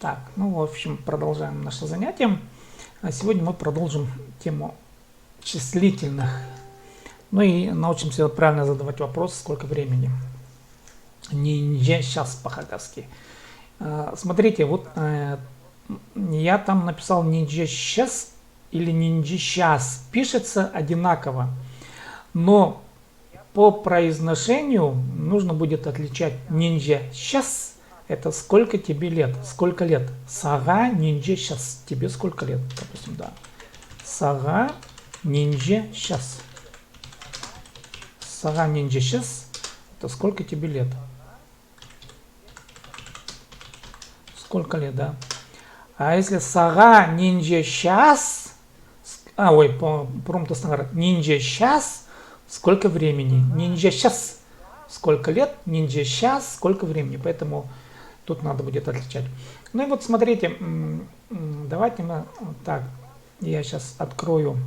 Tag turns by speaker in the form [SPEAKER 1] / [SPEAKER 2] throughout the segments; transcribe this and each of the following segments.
[SPEAKER 1] Так, ну, в общем, продолжаем наше занятие. А сегодня мы продолжим тему числительных. Ну и научимся правильно задавать вопрос, сколько времени. Нинджа сейчас по-хакасски. Смотрите, вот я там написал нинджа сейчас или нинджа сейчас. Пишется одинаково, но по произношению нужно будет отличать нинджа сейчас. Это сколько тебе лет? Сколько лет? Сага нинджа сейчас. Тебе сколько лет? Допустим, да. Сага нинджа сейчас. Сага нинджа сейчас. Это сколько тебе лет? Сколько лет, да? А если сага нинджа сейчас, нинджа сейчас, сколько времени? Нинджа сейчас, сколько лет? Нинджа сейчас, сколько времени? Поэтому тут надо будет отличать. Ну и вот смотрите, давайте мы так, я сейчас открою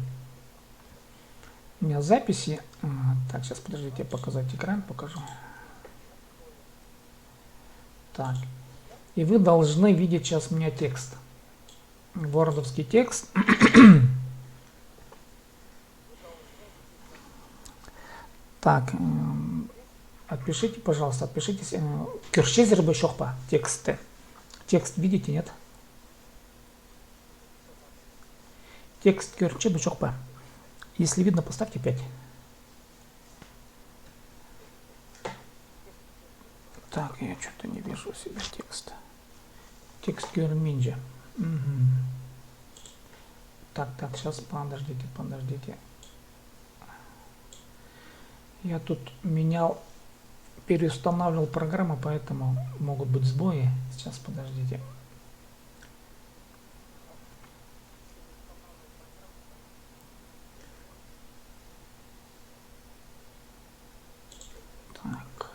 [SPEAKER 1] у меня записи. Так, сейчас подождите, показать экран покажу. Так. И вы должны видеть сейчас у меня текст. Вордовский текст. Так, отпишите, пожалуйста, отпишитесь. Кюршезер бешохпа. Текст. Текст видите, нет? Текст кюрче бешохпа. Если видно, поставьте 5. Так, я что-то не вижу себе текста. Текст кюрминджа. Угу. Так, сейчас подождите. Я тут переустанавливал программу, поэтому могут быть сбои. Сейчас подождите. Так.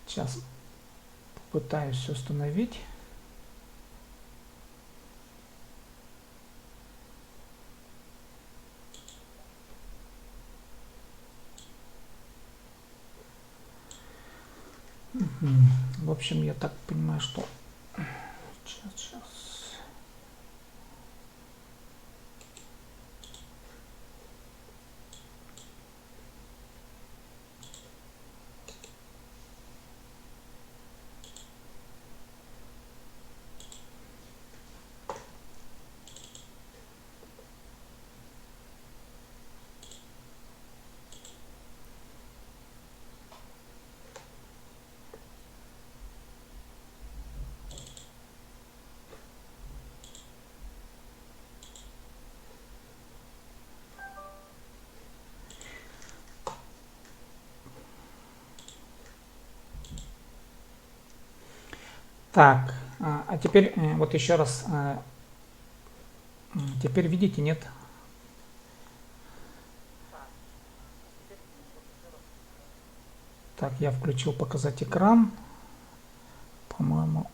[SPEAKER 1] Сейчас попытаюсь установить. В общем, я так понимаю, что сейчас. Так, а теперь вот еще раз. Теперь видите, нет? Так, я включил показать экран. По-моему.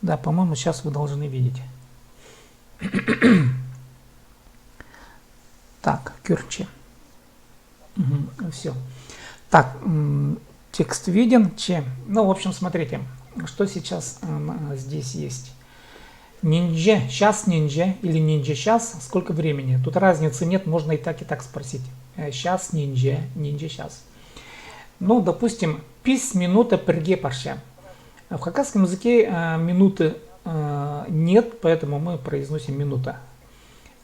[SPEAKER 1] Да, по-моему, сейчас вы должны видеть. Так, кюрче. Угу, все. Так, текст виден. Ну, в общем, смотрите, что сейчас здесь есть. Нинджа, сейчас нинджа или нинджа сейчас, сколько времени? Тут разницы нет, можно и так спросить. Сейчас нинджа, нинджа сейчас. Ну, допустим, пис минута перге парша. В хакасском языке минуты нет, поэтому мы произносим минута.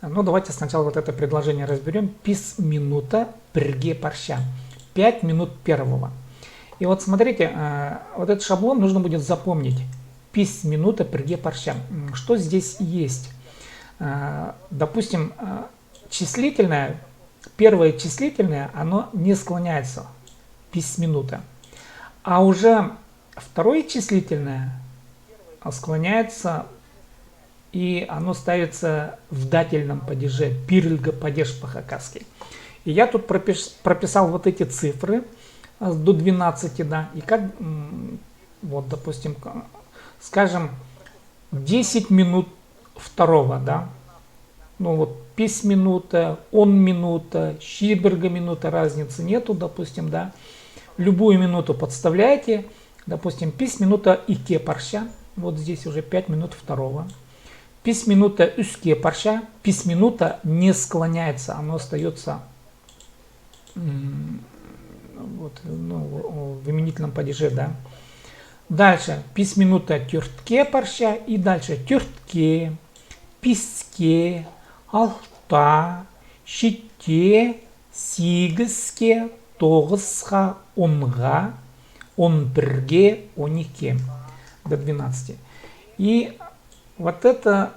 [SPEAKER 1] Ну, давайте сначала вот это предложение разберем. Пис минута перге парша. 5 минут первого. И вот смотрите, вот этот шаблон нужно будет запомнить. Пис минута перге парша. Что здесь есть? Допустим, числительное, первое числительное, оно не склоняется. Пис минута. А уже второе числительное склоняется, и оно ставится в дательном падеже. Пирльга падеж по-хакасски. И я тут прописал вот эти цифры. до 12, да, и как, вот, допустим, скажем, 10 минут второго, да, ну вот, пис минута, он минута, щиберга минута, разницы нету, допустим, да, любую минуту подставляете, допустим, пис минута ике парша, вот здесь уже 5 минут второго, пис минута үске парша, пис минута не склоняется, оно остается вот, ну, в именительном падеже, да. Дальше пис минута тюртке парша, и дальше тюртке, писке, алта, щите, сигіске, тоғызға, онға, он бірге, он екі, до 12. И вот это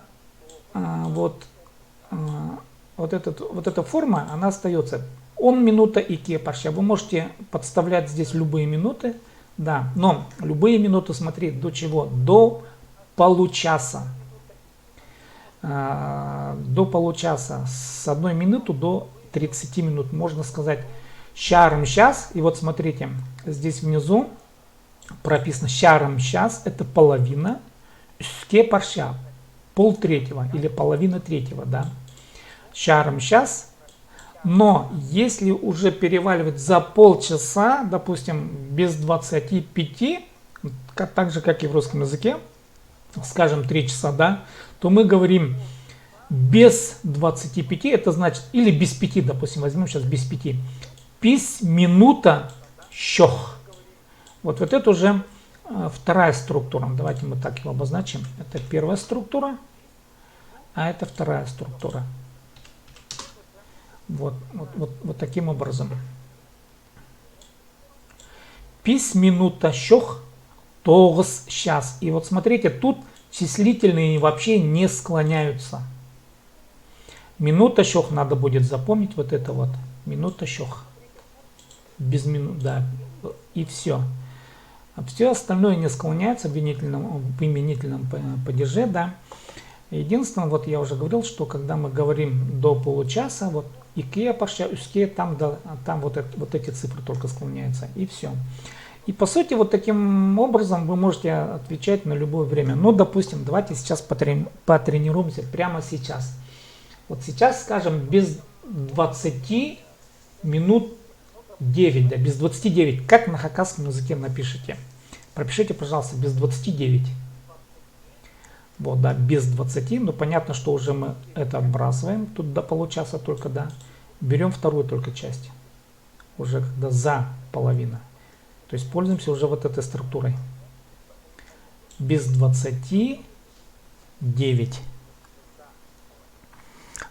[SPEAKER 1] вот эта форма, она остается. Он минута ике парша. Вы можете подставлять здесь любые минуты, да, но любые минуты, смотри, до чего? До получаса. До получаса. С 1 минуты до 30 минут. Можно сказать щарым час. И вот смотрите, здесь внизу прописано щарым час, это половина. Үске парша, полтретьего или половина третьего, да. Щарым час. Но если уже переваливать за полчаса, допустим, без 25, так же, как и в русском языке, скажем, 3 часа, да, то мы говорим без 25, это значит, или без 5, допустим, возьмем сейчас без 5. Пис минута щох. Вот это уже вторая структура. Давайте мы так его обозначим. Это первая структура, а это вторая структура. Вот таким образом. Пис минута щох, тоғыз час. И вот смотрите, тут числительные вообще не склоняются. Минута щох надо будет запомнить, вот это вот. Минута щох. Без минут, да. И все. А все остальное не склоняется в именительном падеже, да. Единственное, вот я уже говорил, что когда мы говорим до получаса, вот ике парша, үске, там вот эти цифры только склоняются, и все. И по сути, вот таким образом вы можете отвечать на любое время. Ну, допустим, давайте сейчас потренируемся прямо сейчас. Вот сейчас, скажем, без 20 минут 9, да, без 29. Как на хакасском языке напишите? Пропишите, пожалуйста, без 29. Вот, да, без 20. Ну, понятно, что уже мы это отбрасываем. Тут до получаса только, да. Берем вторую только часть. Уже когда за половина. То есть пользуемся уже вот этой структурой. Без 29.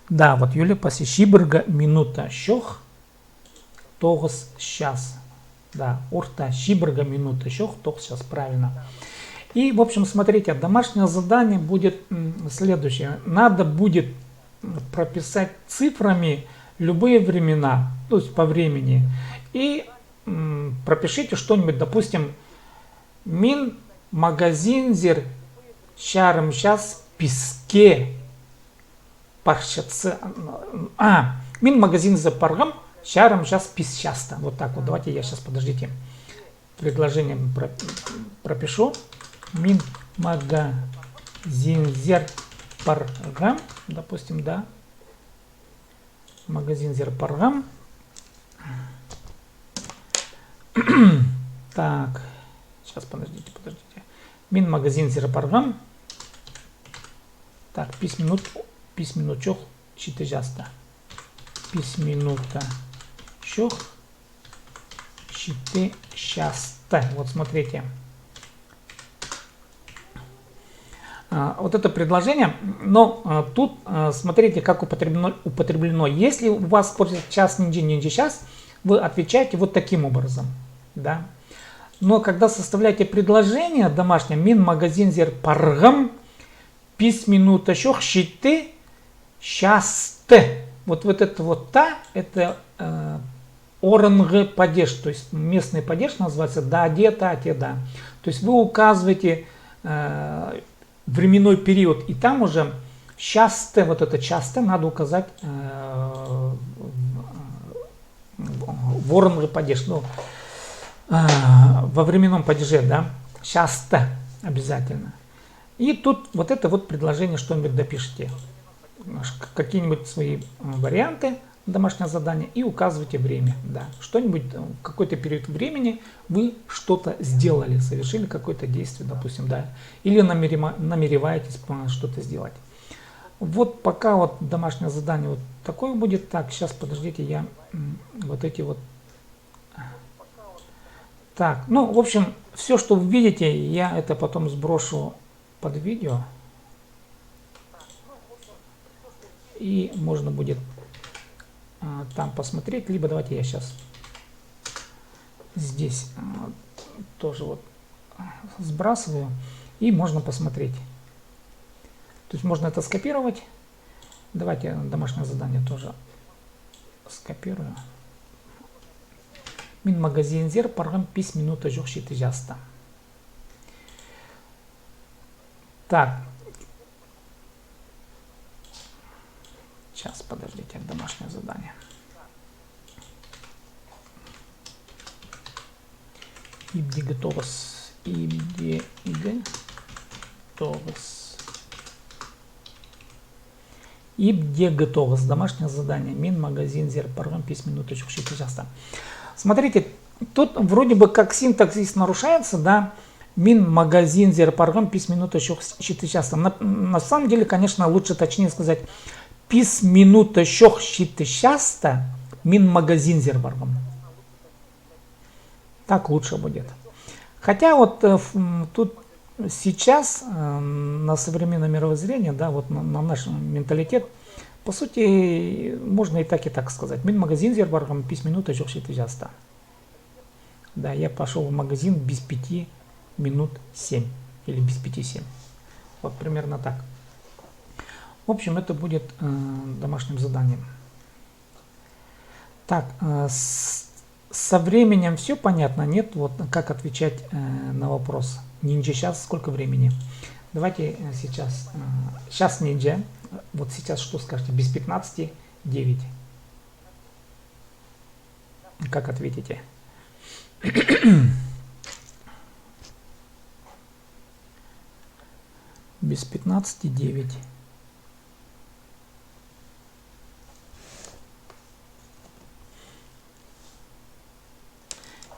[SPEAKER 1] Да, вот Юлия паси щиберга минута щох, тоғыз час. Да, орта щиберга минута щох, тоғыз час, правильно. И, в общем, смотрите, домашнее задание будет следующее. Надо будет прописать цифрами любые времена, то есть по времени. И пропишите что-нибудь, допустим, мин магазинзер щарым час писке паршацы. Мин магазинзер паргам щарым час пис часто. Вот так вот. Давайте я сейчас, подождите, предложение пропишу. Мин магазинзер паргам, допустим, да. Магазинзер паргам. Так, сейчас подождите. Мин магазинзер паргам. Так, пис минут чох читы жаста. Пис минута чох читы часто. Вот смотрите. Вот это предложение, но тут смотрите, как употреблено. Если у вас используется час, нинджи, час, вы отвечаете вот таким образом, да. Но когда составляете предложение домашнее, мин магазинзер паргам, пис минута щох щиты часты. Вот это вот та, это орнгы падеж, то есть местный падеж называется да, де, та, те, да. То есть вы указываете временной период, и там уже часто, вот это часто надо указать в орнгы падеж. Ну, во временном падеже, да, часто обязательно. И тут вот это вот предложение, что-нибудь допишите, какие-нибудь свои варианты домашнего задания и указывайте время, да, что-нибудь, какой-то период времени вы что-то сделали, совершили какое-то действие, допустим, да, или намереваетесь что-то сделать. Вот пока вот домашнее задание вот такое будет. Так, сейчас подождите, я вот эти вот. Так, ну, в общем, все, что вы видите, я это потом сброшу под видео. И можно будет там посмотреть, либо давайте я сейчас здесь тоже вот сбрасываю, и можно посмотреть. То есть можно это скопировать. Давайте домашнее задание тоже скопирую. Min magazinzer pargam 5 минута жоқ шеті жаста. Так. Сейчас, подождите, домашнее задание. Ибди готовос. Ибди готовос. Ибди готовос. Домашнее задание. Min magazinzer pargam 5 минута жоқ шеті жаста. Смотрите, тут вроде бы как синтаксис нарушается, да. Min magazinzer pargam 5 минута жоқ шеті жаста. На самом деле, конечно, лучше точнее сказать 5 минута жоқ шеті жаста min magazinzer pargam. Так лучше будет. Хотя вот тут сейчас на современное мировоззрение, да, вот на наш менталитет, по сути, можно и так сказать. Min magazinzer pargam 5 минута жоқ шеті жаста. Да, я пошел в магазин без 5 минут 7. Или без 5-7. Вот примерно так. В общем, это будет домашним заданием. Так, со временем все понятно? Нет? Вот как отвечать на вопрос. Ниндзя, сейчас сколько времени? Давайте сейчас. Сейчас ниндзя. Вот сейчас что скажете? Без 15, 9. Как ответите? Без 15, 9.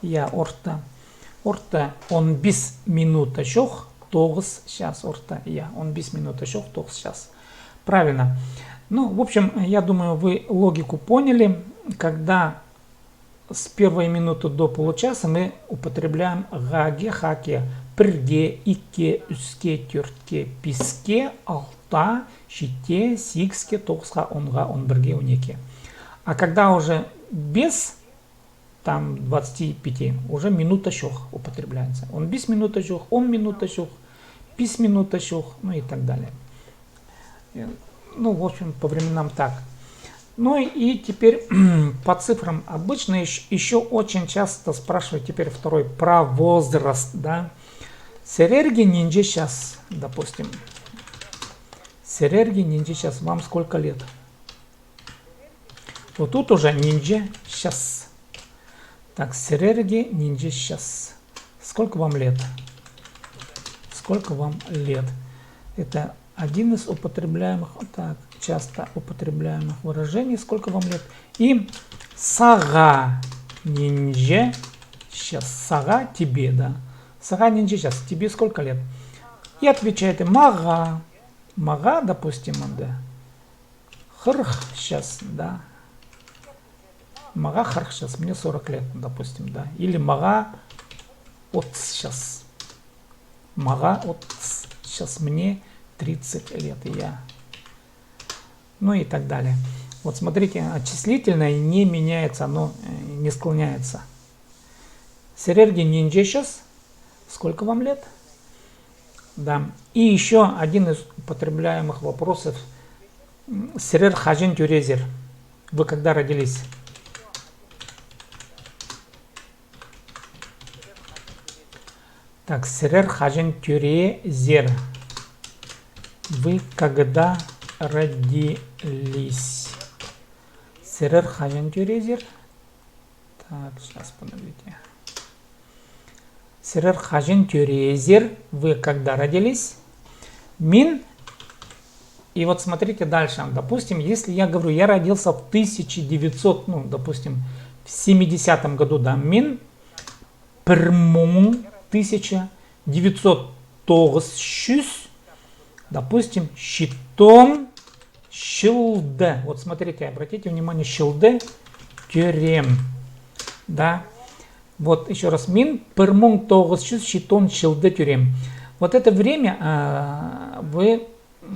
[SPEAKER 1] Я орта. Орта он без минута жоқ 9 сейчас. Орта я он без минута жоқ 9 сейчас. Правильно. Ну, в общем, я думаю, вы логику поняли. Когда с первой минуты до получаса мы употребляем гаге, хаке, прге, ике, үске, түртке, писке, алта, шите, сикске, тоғызға, онға, он бірге, он екі. А когда уже без там 25, уже минута жоқ употребляется. Он без минута жоқ, он минута жоқ, пис минута жоқ, ну и так далее. Ну, в общем, по временам так. Ну и теперь по цифрам. Обычно еще очень часто спрашивают теперь второй про возраст, да. Серерги ниндзя сейчас, допустим. Серерги ниндзя сейчас. Вам сколько лет? Вот тут уже ниндзя сейчас. Так, серерги ниндзя сейчас. Сколько вам лет? Сколько вам лет? Это один из употребляемых, так, часто употребляемых выражений. Сколько вам лет? И сага ниндзя сейчас. Сага тебе, да. Сага ниндзя сейчас. Тебе сколько лет? И отвечаете мага. Мага, допустим, да. Хрх сейчас, да. Мага хрх сейчас. Мне 40 лет, допустим, да. Или мага от сейчас. Мага от сейчас мне 30 лет, и я. Ну и так далее. Вот смотрите, числительное не меняется, оно не склоняется. Серерги ниндзя сейчас. Сколько вам лет? Да. И еще один из употребляемых вопросов. Серер хажен тюрезер. Вы когда родились? Так, серер хажен тюрезер. Вы когда родились? Серер хажен тюрезер. Так, сейчас подождите. Сирер хажин тюрезер. Вы когда родились? Мин. И вот смотрите дальше. Допустим, если я говорю, я родился в 1900, ну, допустим, в 70-м году, да, мин пермун 1900, допустим, щитом шилде. Вот смотрите, обратите внимание, шилде тюрем, да. Вот еще раз, мин пермун 1900, щитом шилде тюрем. Вот это время вы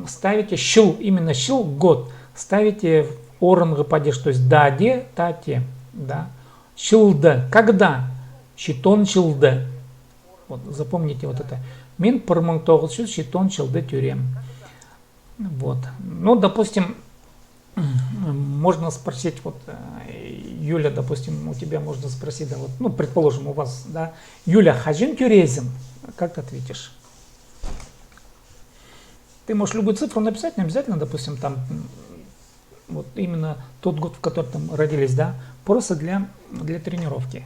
[SPEAKER 1] ставите шил, именно шил, год, ставите в оранговый падеж, то есть даде, тате, да, шилде, когда, щитон шилде, вот, запомните вот это, мин пермун 1900, щитон шилде тюрем, вот, ну, допустим, можно спросить, вот, Юля, допустим, у тебя можно спросить, да, вот, ну, предположим, у вас, да, Юля, хажин тюрезин, как ты ответишь? Ты можешь любую цифру написать, не обязательно, допустим, там, вот именно тот год, в котором там родились, да, просто для тренировки.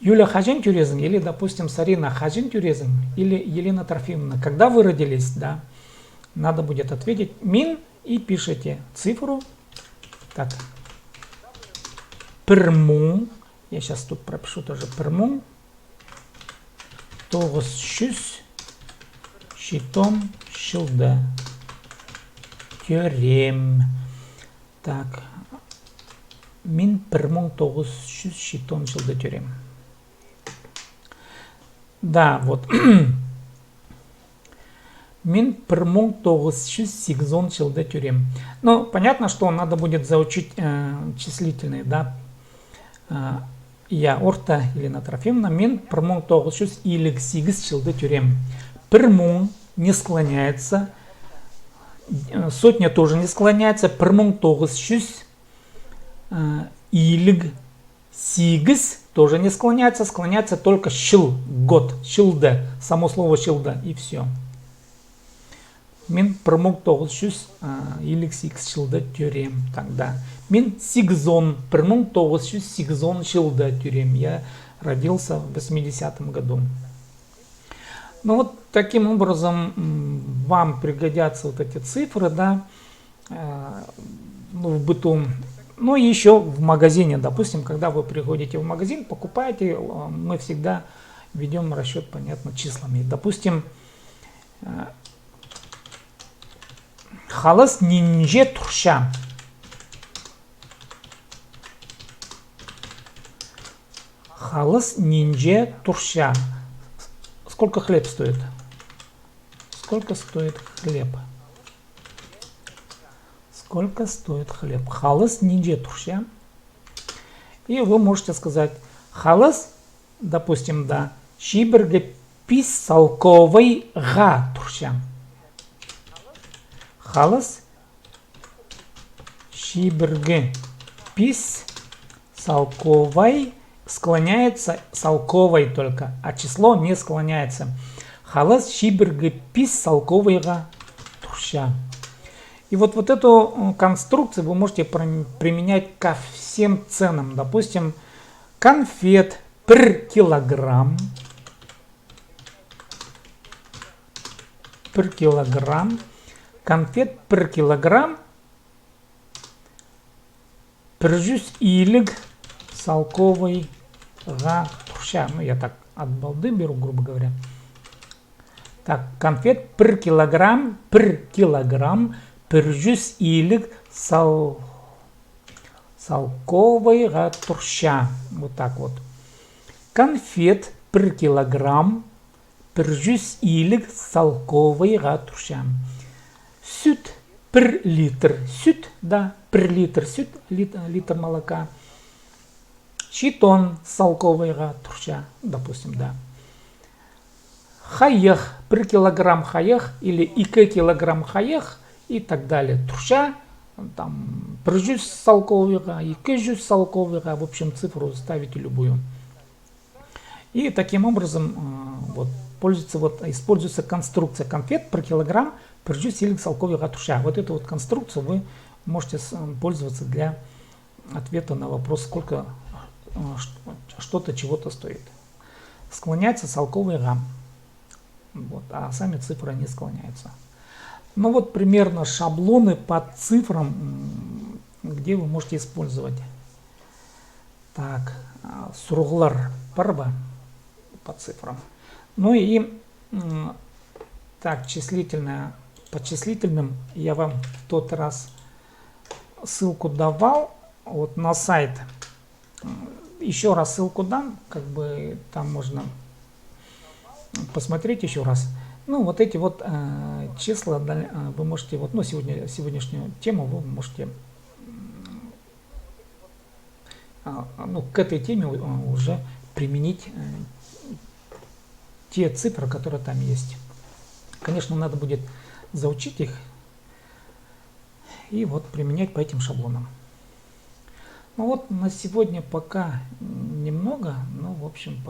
[SPEAKER 1] Юля хажин тюрезин, или, допустим, Сарина хажин тюрезин, или Елена Трофимовна, когда вы родились, да, надо будет ответить мин и пишите цифру, так, пермун, я сейчас тут пропишу тоже пермун, тогыз щитом шилде тюрем. Так, мин пермун 1900 щитом шилде тюрем. Да, вот. Мин пермун 1900 сигзон шилде тюрем. Ну, понятно, что надо будет заучить числительные, да. Я орта Елена Трофимовна, мин пермун 1900 илик сигз шилде тюрем. Пермун не склоняется, сотня тоже не склоняется, пермун 1900 илик сигз тоже не склоняется, склоняется только шил, год, шилде, само слово шилде, и все. Мин пермун 1900 илик сигз шилде тюрем. Тогда мин сигзон, пермун 1900 сигзон шилде тюрем. Я родился в 80-м году. Ну вот таким образом вам пригодятся вот эти цифры, да, ну, в быту. Ну и еще в магазине, допустим, когда вы приходите в магазин, покупаете, мы всегда ведем расчет, понятно, числами. Допустим, халас нинже турша. Халас нинже турша. Сколько хлеб стоит? Сколько стоит хлеб? Сколько стоит хлеб? Халас нинже турша. И вы можете сказать халас, допустим, да, шиберге писалковый га турша. Халас шиберге писалковый склоняется салковой только, а число не склоняется. Халас шиберге пис салковыйга турша. И вот эту конструкцию вы можете применять ко всем ценам. Допустим, конфет per килограмм. Per килограмм. Конфет per килограмм. Пржус илиг салковый га турша. Ну, я так от балды беру, грубо говоря. Так, конфет per килограмм, пржус илиг салковый га турша. Вот так вот. Конфет per килограмм, пржус илиг салковый га турша. Süt per литр. Süt, да, per литр. Süt, литр молока. Щитон салковыйга турша, допустим, да. Хаех, per килограмм хаех, или 2 килограмм хаех, и так далее. Турша, там, пржус салковыйга, 2 жүз салковыйга, в общем, цифру ставите любую. И таким образом, вот, используется конструкция конфет per килограмм, пржус илиг салковыйга турша. Вот эту вот конструкцию вы можете пользоваться для ответа на вопрос, сколько что-то чего-то стоит. склоняется целковый гам. Вот, а сами цифры не склоняются. Ну вот примерно шаблоны по цифрам, где вы можете использовать. Так, сурглар парба по цифрам. Ну и так, числительное, по числительным я вам в тот раз ссылку давал вот на сайт. Еще раз ссылку дам, как бы там можно посмотреть еще раз. Ну вот эти вот числа вы можете, вот, ну сегодняшнюю тему вы можете, ну, к этой теме уже применить те цифры, которые там есть. Конечно, надо будет заучить их и вот применять по этим шаблонам. Ну вот на сегодня пока немного, но в общем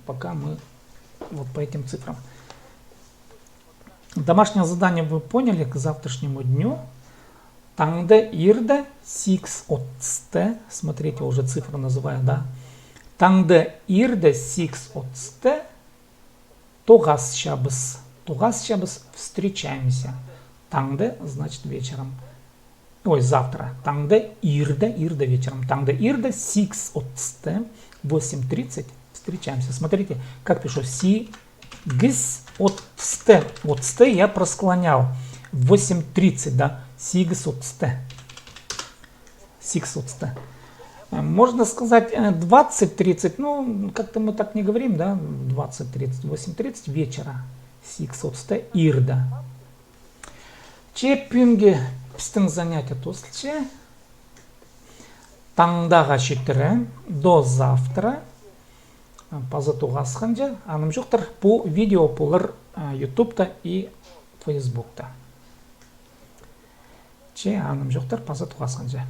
[SPEAKER 1] пока мы вот по этим цифрам. Домашнее задание вы поняли к завтрашнему дню. Таңды ирді 6:30. Смотрите, уже цифры называю, да. Таңды ирді 6:30. Тоғас шабыз встречаемся. Таңды значит вечером. Ой, завтра. Таңды ирді вечером. Таңды ирді 6:30. 8:30 встречаемся. Смотрите, как пишу. Отсте. Отсте я просклонял. 8:30, да. 6:30. Можно сказать 20:30. Ну, как-то мы так не говорим, да. 20:30. 8:30 вечера. 6:30 ирда. Чепюнге пистің занятия тослче. Таңдаға шектірі. До завтра. Пазатуға сханжа. Аным жоқтыр. Бұл видео болыр YouTube'та и Facebook'та. Че аным жоқтыр. Пазатуға сханжа.